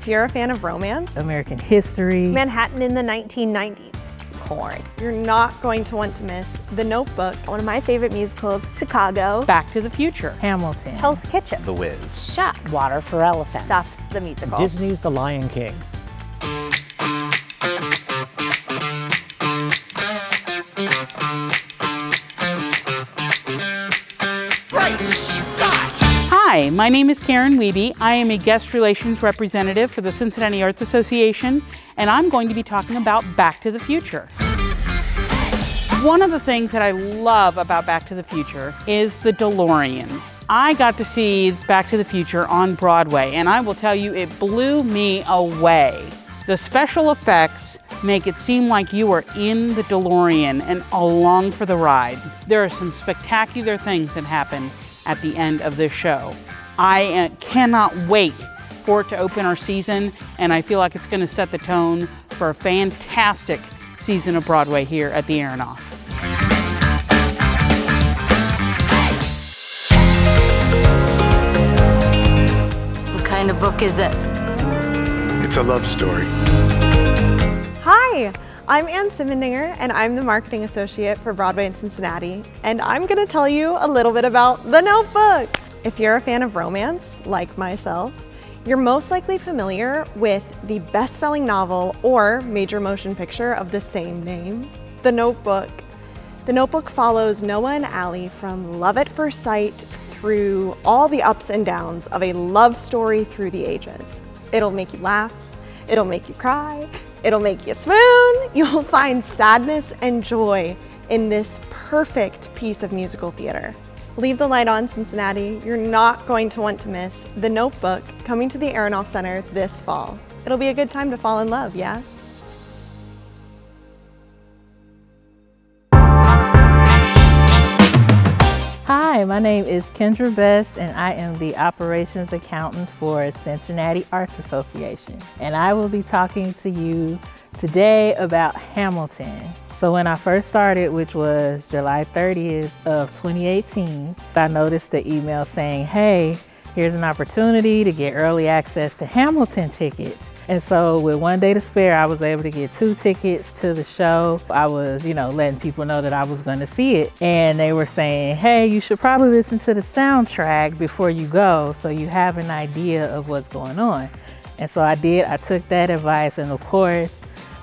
If you're a fan of romance, American history, Manhattan in the 1990s, Corn, you're not going to want to miss The Notebook, one of my favorite musicals, Chicago, Back to the Future, Hamilton, Hell's Kitchen, The Wiz, Shucked, Water for Elephants, Stuff's the musical, Disney's The Lion King. Hi, my name is Karen Wiebe. I am a guest relations representative for the Cincinnati Arts Association, and I'm going to be talking about Back to the Future. One of the things that I love about Back to the Future is the DeLorean. I got to see Back to the Future on Broadway, and I will tell you, it blew me away. The special effects make it seem like you are in the DeLorean and along for the ride. There are some spectacular things that happen at the end of this show. I cannot wait for it to open our season, and I feel like it's going to set the tone for a fantastic season of Broadway here at the Aronoff. What kind of book is it? It's a love story. Hi, I'm Ann Simendinger, and I'm the Marketing Associate for Broadway in Cincinnati, and I'm going to tell you a little bit about The Notebook. If you're a fan of romance, like myself, you're most likely familiar with the best-selling novel or major motion picture of the same name, The Notebook. The Notebook follows Noah and Allie from love at first sight through all the ups and downs of a love story through the ages. It'll make you laugh, it'll make you cry, it'll make you swoon. You'll find sadness and joy in this perfect piece of musical theater. Leave the light on, Cincinnati. You're not going to want to miss The Notebook, coming to the Aronoff Center this fall. It'll be a good time to fall in love, yeah? Hi, my name is Kendra Best, and I am the Operations Accountant for Cincinnati Arts Association. And I will be talking to you today about Hamilton. So when I first started, which was July 30th of 2018, I noticed the email saying, hey, here's an opportunity to get early access to Hamilton tickets. And so with one day to spare, I was able to get 2 tickets to the show. I was, letting people know that I was going to see it. And they were saying, hey, you should probably listen to the soundtrack before you go so you have an idea of what's going on. And so I did. I took that advice. And of course,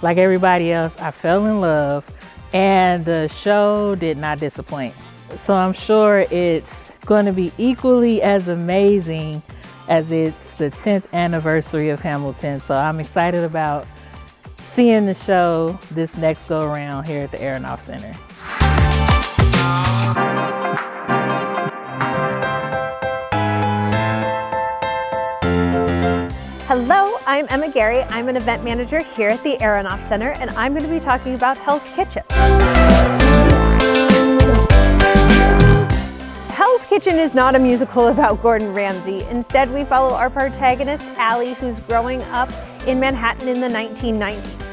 like everybody else, I fell in love. And the show did not disappoint. So I'm sure it's going to be equally as amazing as it's the 10th anniversary of Hamilton. So I'm excited about seeing the show this next go around here at the Aronoff Center. Hello, I'm Emma Gary. I'm an event manager here at the Aronoff Center, and I'm going to be talking about Hell's Kitchen. Hell's Kitchen is not a musical about Gordon Ramsay. Instead, we follow our protagonist, Allie, who's growing up in Manhattan in the 1990s.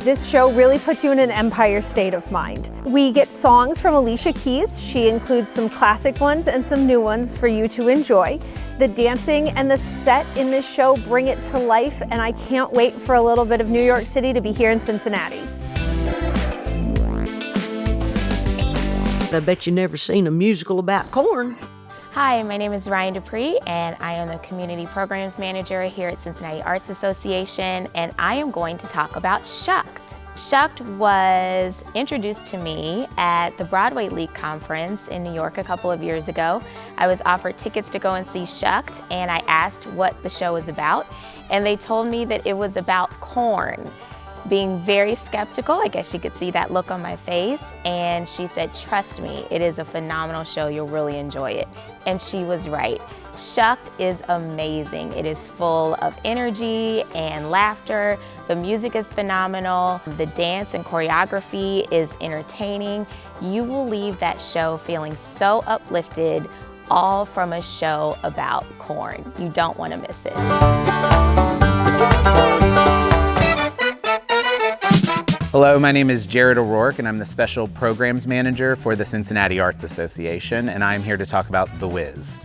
This show really puts you in an Empire state of mind. We get songs from Alicia Keys. She includes some classic ones and some new ones for you to enjoy. The dancing and the set in this show bring it to life, and I can't wait for a little bit of New York City to be here in Cincinnati. I bet you never seen a musical about corn. Hi, my name is Ryan Dupree, and I am the Community Programs Manager here at Cincinnati Arts Association, and I am going to talk about Shucked. Shucked was introduced to me at the Broadway League Conference in New York a couple of years ago. I was offered tickets to go and see Shucked, and I asked what the show was about, and they told me that it was about corn. Being very skeptical, I guess you could see that look on my face, and she said, trust me, it is a phenomenal show, you'll really enjoy it. And she was right. Shucked is amazing. It is full of energy and laughter. The music is phenomenal. The dance and choreography is entertaining. You will leave that show feeling so uplifted, all from a show about corn. You don't want to miss it. Hello, my name is Jared O'Rourke, and I'm the Special Programs Manager for the Cincinnati Arts Association, and I'm here to talk about The Wiz.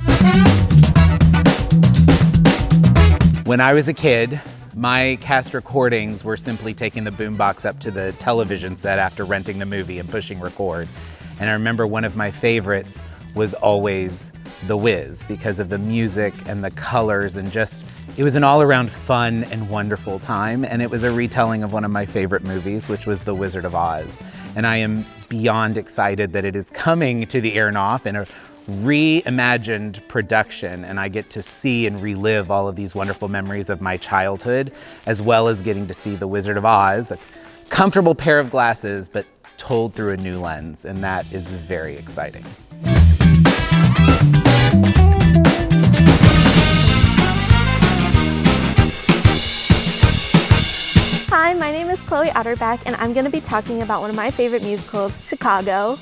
When I was a kid, My cast recordings were simply taking the boombox up to the television set after renting the movie and pushing record. And I remember one of my favorites was always The Wiz because of the music and the colors and just, it was an all-around fun and wonderful time. And it was a retelling of one of my favorite movies, which was The Wizard of Oz. And I am beyond excited that it is coming to the Aronoff in a reimagined production, and I get to see and relive all of these wonderful memories of my childhood, as well as getting to see The Wizard of Oz, a comfortable pair of glasses, but told through a new lens, and that is very exciting. Hi, my name is Chloe Otterbeck, and I'm going to be talking about one of my favorite musicals, Chicago.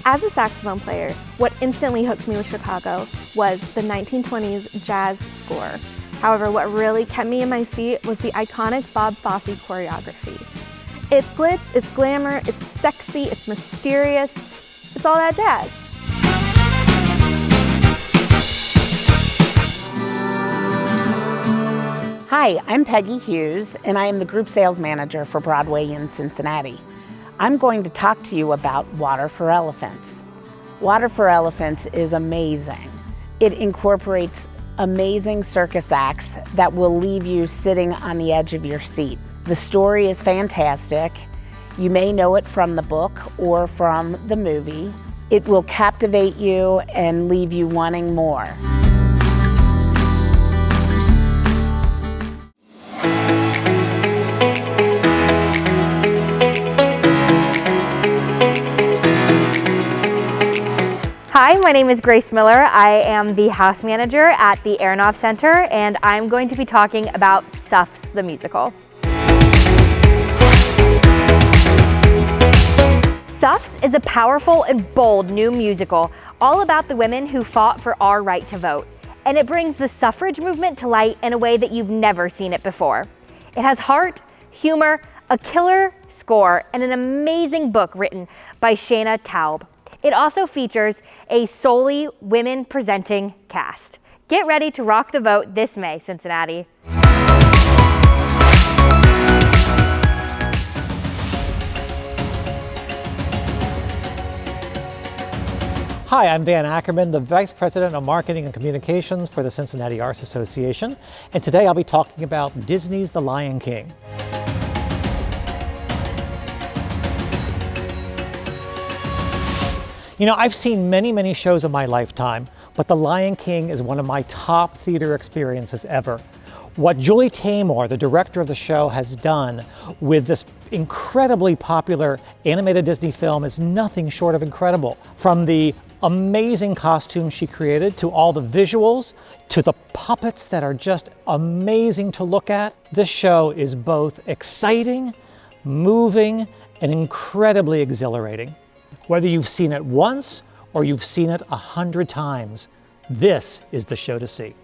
As a saxophone player, what instantly hooked me with Chicago was the 1920s jazz score. However, what really kept me in my seat was the iconic Bob Fosse choreography. It's glitz, it's glamour, it's sexy, it's mysterious, it's all that jazz. Hi, I'm Peggy Hughes, and I am the Group Sales Manager for Broadway in Cincinnati. I'm going to talk to you about Water for Elephants. Water for Elephants is amazing. It incorporates amazing circus acts that will leave you sitting on the edge of your seat. The story is fantastic. You may know it from the book or from the movie. It will captivate you and leave you wanting more. Hi, my name is Grace Miller. I am the house manager at the Aronoff Center, and I'm going to be talking about Suffs the musical. Suffs is a powerful and bold new musical all about the women who fought for our right to vote. And it brings the suffrage movement to light in a way that you've never seen it before. It has heart, humor, a killer score, and an amazing book written by Shayna Taub. It also features a solely women presenting cast. Get ready to rock the vote this May, Cincinnati. Hi, I'm Van Ackerman, the Vice President of Marketing and Communications for the Cincinnati Arts Association, and today I'll be talking about Disney's The Lion King. You know, I've seen many shows in my lifetime, but The Lion King is one of my top theater experiences ever. What Julie Taymor, the director of the show, has done with this incredibly popular animated Disney film is nothing short of incredible. From the amazing costumes she created, to all the visuals, to the puppets that are just amazing to look at, this show is both exciting, moving, and incredibly exhilarating. Whether you've seen it once or you've seen it 100 times, this is the show to see.